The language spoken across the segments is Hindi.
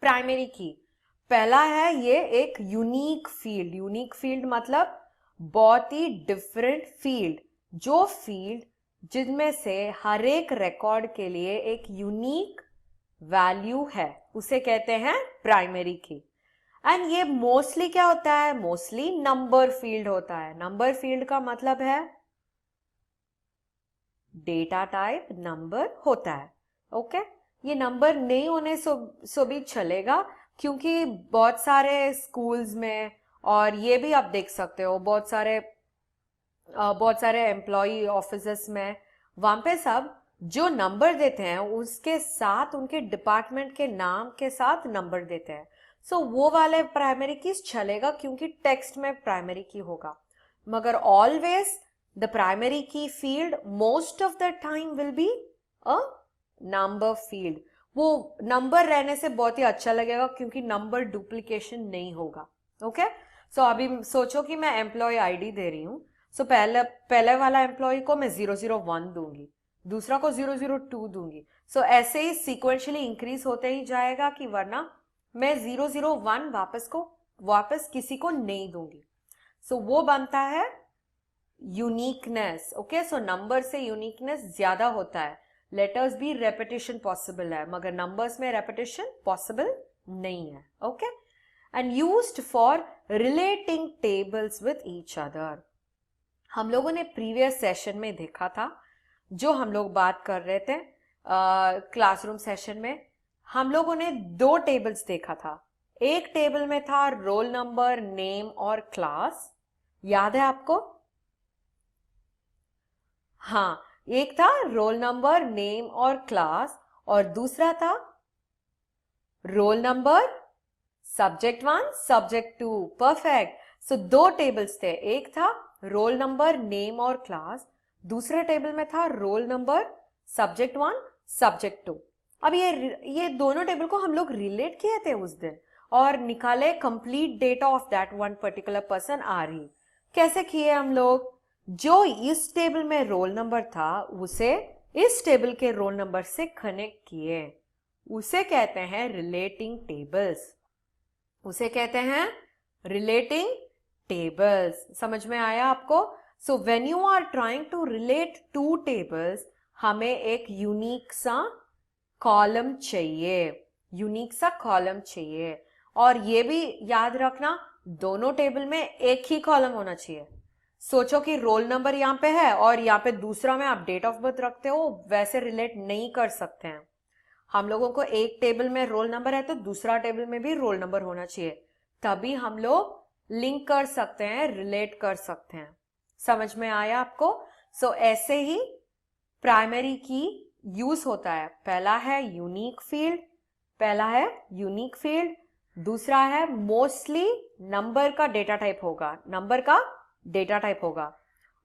प्राइमरी की। पहला है ये एक यूनिक फील्ड। यूनिक फील्ड मतलब बहुत ही डिफरेंट फील्ड, जो फील्ड जिनमें से हर एक रिकॉर्ड के लिए एक यूनिक वैल्यू है, उसे कहते हैं प्राइमरी की। एंड ये मोस्टली क्या होता है? मोस्टली नंबर फील्ड होता है। नंबर फील्ड का मतलब है डेटा टाइप नंबर होता है। ओके, ये नंबर नहीं होने सो भी चलेगा, क्योंकि बहुत सारे स्कूल्स में, और ये भी आप देख सकते हो बहुत सारे एम्प्लॉय ऑफिसेस में, वहां पे सब जो नंबर देते हैं उसके साथ उनके डिपार्टमेंट के नाम के साथ नंबर देते हैं। सो वो वाले प्राइमरी कीज चलेगा, क्योंकि टेक्स्ट में प्राइमरी की होगा। मगर ऑलवेज द प्राइमरी की field most of the time will be a number field. वो नंबर रहने से बहुत ही अच्छा लगेगा, क्योंकि नंबर डुप्लीकेशन नहीं होगा। ओके, सो अभी सोचो कि मैं एम्प्लॉय आईडी दे रही हूँ। सो पहले वाला एम्प्लॉय को मैं 001 दूंगी, दूसरा को 002 दूंगी। सो ऐसे ही सीक्वेंशियली इंक्रीज होते ही जाएगा, कि वरना मैं 001 वापस किसी को नहीं दूंगी। सो वो बनता है यूनिकनेस। ओके, सो नंबर से यूनिकनेस ज्यादा होता है। लेटर्स भी रेपिटेशन पॉसिबल है, मगर नंबर्स में रेपिटेशन पॉसिबल नहीं है। Okay, and used for relating tables with each other. हम लोगों ने प्रीवियस सेशन में देखा था, जो हम लोग बात कर रहे थे क्लासरूम सेशन में, हम लोगों ने दो टेबल्स देखा था। एक टेबल में था रोल नंबर, नेम और क्लास, याद है आपको? हाँ, एक था रोल नंबर, नेम और क्लास, और दूसरा था roll number, subject 1, subject 2। Perfect. So दो टेबल्स थे, एक था रोल नंबर, नेम और क्लास, दूसरे टेबल में था रोल नंबर, सब्जेक्ट 1, सब्जेक्ट 2। अब ये दोनों टेबल को हम लोग रिलेट किए थे उस दिन, और निकाले complete data of that one particular person आर ही। कैसे किए हम लोग? जो इस टेबल में रोल नंबर था उसे इस टेबल के रोल नंबर से कनेक्ट किए, उसे कहते हैं रिलेटिंग टेबल्स। उसे कहते हैं रिलेटिंग टेबल्स। समझ में आया आपको? So when you are trying to relate to tables, हमें एक यूनिक सा कॉलम चाहिए, यूनिक सा कॉलम चाहिए। और ये भी याद रखना, दोनों टेबल में एक ही कॉलम होना चाहिए। सोचो कि रोल नंबर यहाँ पे है और यहाँ पे दूसरा में आप डेट ऑफ बर्थ रखते हो, वैसे रिलेट नहीं कर सकते हैं। हम लोगों को एक टेबल में रोल नंबर है तो दूसरा टेबल में भी रोल नंबर होना चाहिए, तभी हम लोग लिंक कर सकते हैं, रिलेट कर सकते हैं। समझ में आया आपको? सो ऐसे ही प्राइमरी की यूज होता है। पहला है यूनिक फील्ड, दूसरा है मोस्टली नंबर का डेटा टाइप होगा,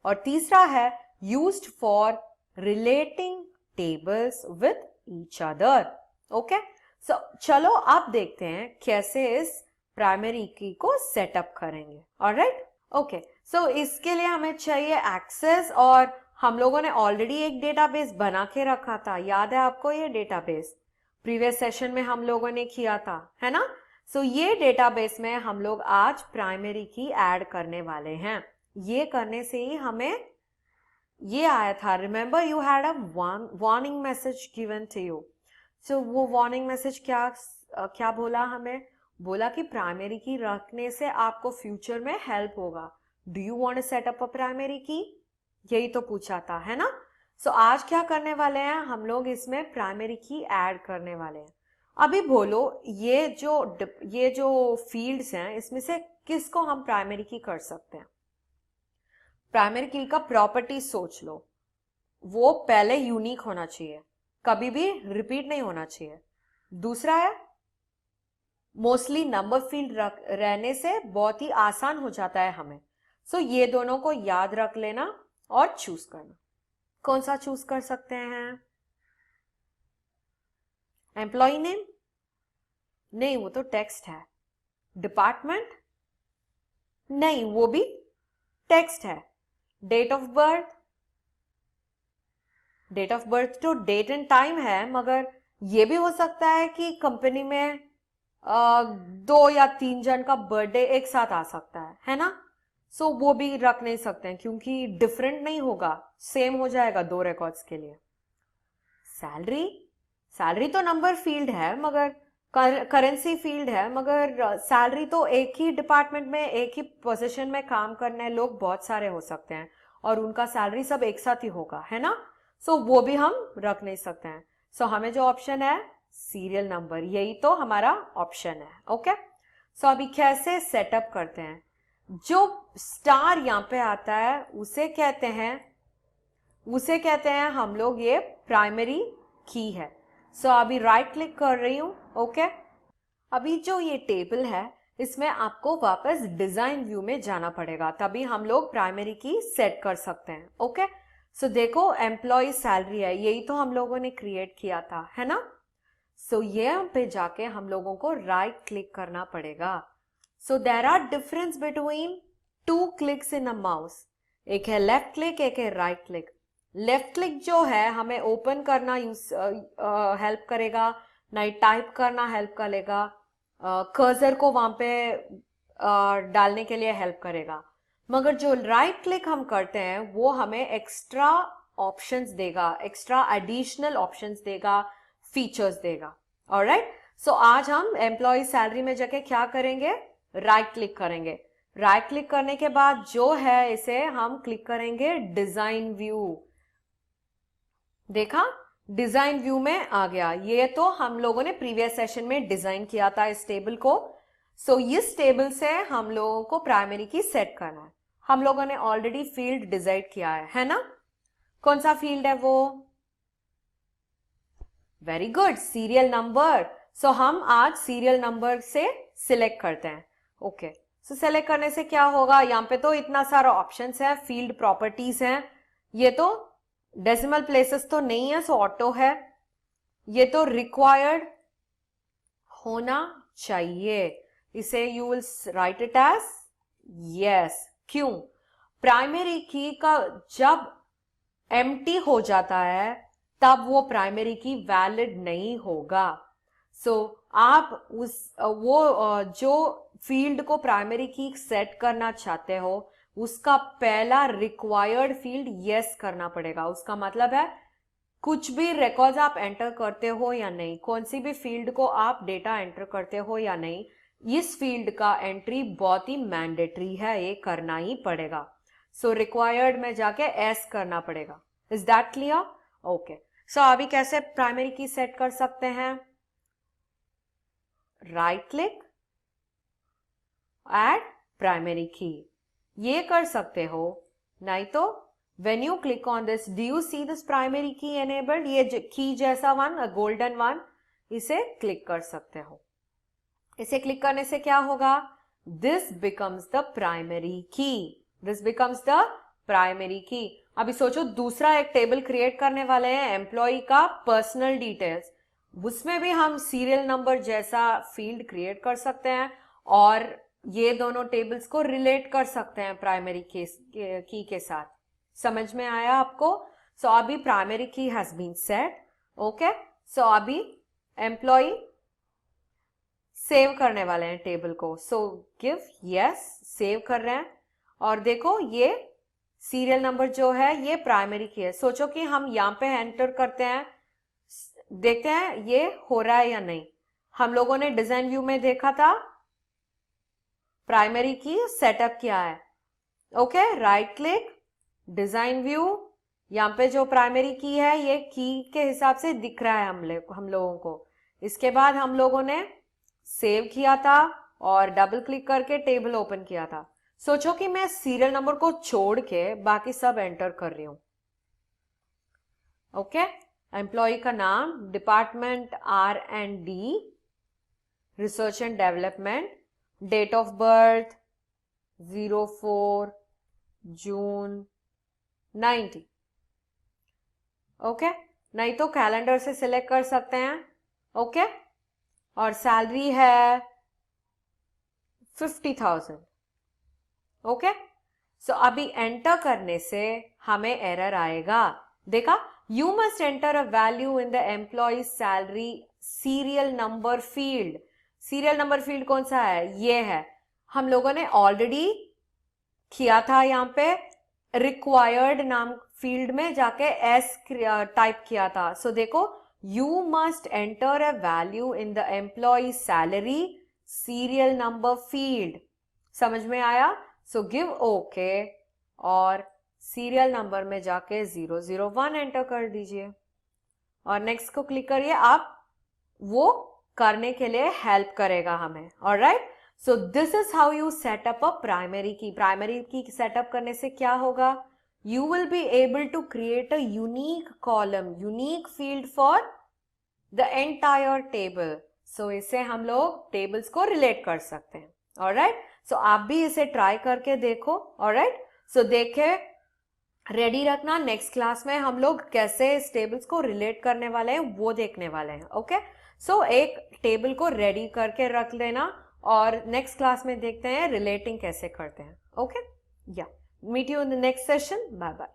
और तीसरा है used for relating tables with each other. Okay, so चलो आप देखते हैं कैसे इस प्राइमरी की को सेटअप करेंगे। ऑलराइट, ओके, सो इसके लिए हमें चाहिए एक्सेस, और हम लोगों ने ऑलरेडी एक डेटाबेस बना के रखा था, याद है आपको? ये डेटाबेस प्रीवियस सेशन में हम लोगों ने किया था, है ना? सो ये डेटाबेस में हम लोग आज प्राइमरी की ऐड करने वाले हैं। ये करने से ही हमें ये आया था, remember you had a warning message given to you. So वो वार्निंग मैसेज क्या बोला हमें? बोला कि प्राइमरी की रखने से आपको फ्यूचर में हेल्प होगा। Do you want to set up a primary key? यही तो पूछा था, है ना? सो आज क्या करने वाले हैं हम लोग? इसमें प्राइमरी की ऐड करने वाले हैं। अभी बोलो, ये जो फील्ड्स हैं इसमें से किसको हम प्राइमरी की कर सकते हैं? प्राइमरी की का प्रॉपर्टी सोच लो, वो पहले यूनिक होना चाहिए, कभी भी रिपीट नहीं होना चाहिए। दूसरा है मोस्टली नंबर फील्ड रहने से बहुत ही आसान हो जाता है हमें। सो ये दोनों को याद रख लेना और चूज करना। कौन सा चूज कर सकते हैं? Employee name? नहीं, वो तो टेक्स्ट है। डिपार्टमेंट? नहीं, वो भी टेक्स्ट है। Date of birth? Date of birth तो डेट एंड टाइम है, मगर ये भी हो सकता है कि कंपनी में 2 या 3 जन का बर्थडे एक साथ आ सकता है ना? सो वो भी रख नहीं सकते हैं क्योंकि डिफरेंट नहीं होगा, सेम हो जाएगा 2 रिकॉर्ड्स के लिए। सैलरी, सैलरी तो नंबर फील्ड है मगर करेंसी फील्ड है, मगर सैलरी तो एक ही डिपार्टमेंट में एक ही पोजीशन में काम करने लोग बहुत सारे हो सकते हैं और उनका सैलरी सब एक साथ ही होगा, है ना? सो वो भी हम रख नहीं सकते हैं। सो हमें जो ऑप्शन है सीरियल नंबर, यही तो हमारा ऑप्शन है। ओके, सो अभी कैसे सेटअप करते हैं? जो स्टार यहाँ पे आता है उसे कहते हैं हम लोग ये प्राइमरी की है। सो अभी राइट क्लिक कर रही हूं। ओके, अभी जो ये टेबल है इसमें आपको वापस डिजाइन व्यू में जाना पड़ेगा, तभी हम लोग प्राइमरी की सेट कर सकते हैं। ओके, सो देखो एम्प्लॉय सैलरी है, यही तो हम लोगों ने क्रिएट किया था, है ना? सो ये पे जाके हम लोगों को राइट क्लिक करना पड़ेगा। So there are difference between 2 clicks in a mouse, एक है लेफ्ट क्लिक, एक है राइट क्लिक। लेफ्ट क्लिक जो है हमें ओपन करना हेल्प करेगा, नहीं टाइप करना हेल्प करेगा, कर्सर को वहां पे डालने के लिए हेल्प करेगा। मगर जो राइट क्लिक हम करते हैं वो हमें एक्स्ट्रा ऑप्शंस देगा, एक्स्ट्रा एडिशनल ऑप्शंस देगा, फीचर्स देगा। ऑलराइट, सो आज हम एम्प्लॉय सैलरी में जाके क्या करेंगे? राइट क्लिक करेंगे। राइट क्लिक करने के बाद जो है इसे हम क्लिक करेंगे डिजाइन व्यू। देखा, डिजाइन व्यू में आ गया। ये तो हम लोगों ने प्रीवियस सेशन में डिजाइन किया था इस टेबल को। सो इस टेबल से हम लोगों को प्राइमरी की सेट करना है। हम लोगों ने ऑलरेडी फील्ड डिसाइड किया है ना? कौन सा फील्ड है वो? Very good, serial number. So हम आज सीरियल नंबर से सिलेक्ट करते हैं। ओके, सो सेलेक्ट करने से क्या होगा? यहाँ पे तो इतना सारा ऑप्शंस है, फील्ड प्रॉपर्टीज हैं, ये तो डेसिमल प्लेसेस तो नहीं है, सो ऑटो है। ये तो रिक्वायर्ड होना चाहिए, इसे you will write it as yes. क्यों? प्राइमरी की का जब एम्प्टी हो जाता है तब वो प्राइमरी की वैलिड नहीं होगा। सो आप जो फील्ड को प्राइमरी की सेट करना चाहते हो उसका पहला रिक्वायर्ड फील्ड यस करना पड़ेगा। उसका मतलब है कुछ भी रिकॉर्ड आप एंटर करते हो या नहीं, कौन सी भी फील्ड को आप डेटा एंटर करते हो या नहीं, इस फील्ड का एंट्री बहुत ही मैंडेटरी है, ये करना ही पड़ेगा। सो रिक्वायर्ड में जाके एस करना पड़ेगा। Is that clear? ओके, सो अभी कैसे प्राइमरी की सेट कर सकते हैं? राइट क्लिक, ऐड प्राइमरी की, ये कर सकते हो। नहीं तो when you click on this, do you see this primary key enabled? ये की जैसा वन, गोल्डन वन, इसे क्लिक कर सकते हो। इसे क्लिक करने से क्या होगा? This becomes the primary key. This becomes the primary key. अभी सोचो दूसरा एक टेबल क्रिएट करने वाले हैं एम्प्लॉय का पर्सनल डिटेल्स, उसमें भी हम सीरियल नंबर जैसा फील्ड क्रिएट कर सकते हैं और ये दोनों टेबल्स को रिलेट कर सकते हैं प्राइमरी की के साथ। समझ में आया आपको? सो अभी प्राइमरी की हैज बीन सेट। ओके, सो अभी एम्प्लॉय सेव करने वाले हैं टेबल को। सो गिव यस, सेव कर रहे हैं और देखो ये सीरियल नंबर जो है ये प्राइमरी की है। सोचो कि हम यहाँ पे एंटर करते हैं, देखते हैं ये हो रहा है या नहीं। हम लोगों ने डिजाइन व्यू में देखा था प्राइमरी की सेटअप किया है। Okay, right click, design view, यहाँ पे जो प्राइमरी की है ये की के हिसाब से दिख रहा है हम लोगों को। इसके बाद हम लोगों ने सेव किया था और डबल क्लिक करके टेबल ओपन किया था। सोचो कि मैं सीरियल नंबर को छोड़ के बाकी सब एंटर कर रही हूं। ओके, एम्प्लॉय का नाम, department R&D, research and development, date of birth 04 June 90। Okay, नहीं तो कैलेंडर से सिलेक्ट कर सकते हैं। ओके, और सैलरी है 50,000। ओके, सो अभी एंटर करने से हमें एरर आएगा। देखा, you must enter a value in the employee salary serial number field. Serial number field कौन सा है? ये है। हम लोगों ने ऑलरेडी किया था यहाँ पे, रिक्वायर्ड नाम फील्ड में जाके एस टाइप किया था। सो देखो, you must enter a value in the employee salary serial number field. समझ में आया? सो गिव ओके और सीरियल नंबर में जाके 001 एंटर कर दीजिए और नेक्स्ट को क्लिक करिए। आप वो करने के लिए हेल्प करेगा हमें। Alright, so this is how you set up a primary key. Primary key setup करने से क्या होगा? You will be able to create a unique column, unique field for the entire table. So इससे हम लोग टेबल्स को रिलेट कर सकते हैं। ऑलराइट, सो आप भी इसे ट्राई करके देखो। ऑलराइट, सो देखे, रेडी रखना। नेक्स्ट क्लास में हम लोग कैसे इस टेबल्स को रिलेट करने वाले हैं वो देखने वाले हैं। ओके, सो एक टेबल को रेडी करके रख लेना और नेक्स्ट क्लास में देखते हैं रिलेटिंग कैसे करते हैं। ओके, या meet you in the next session. Bye bye.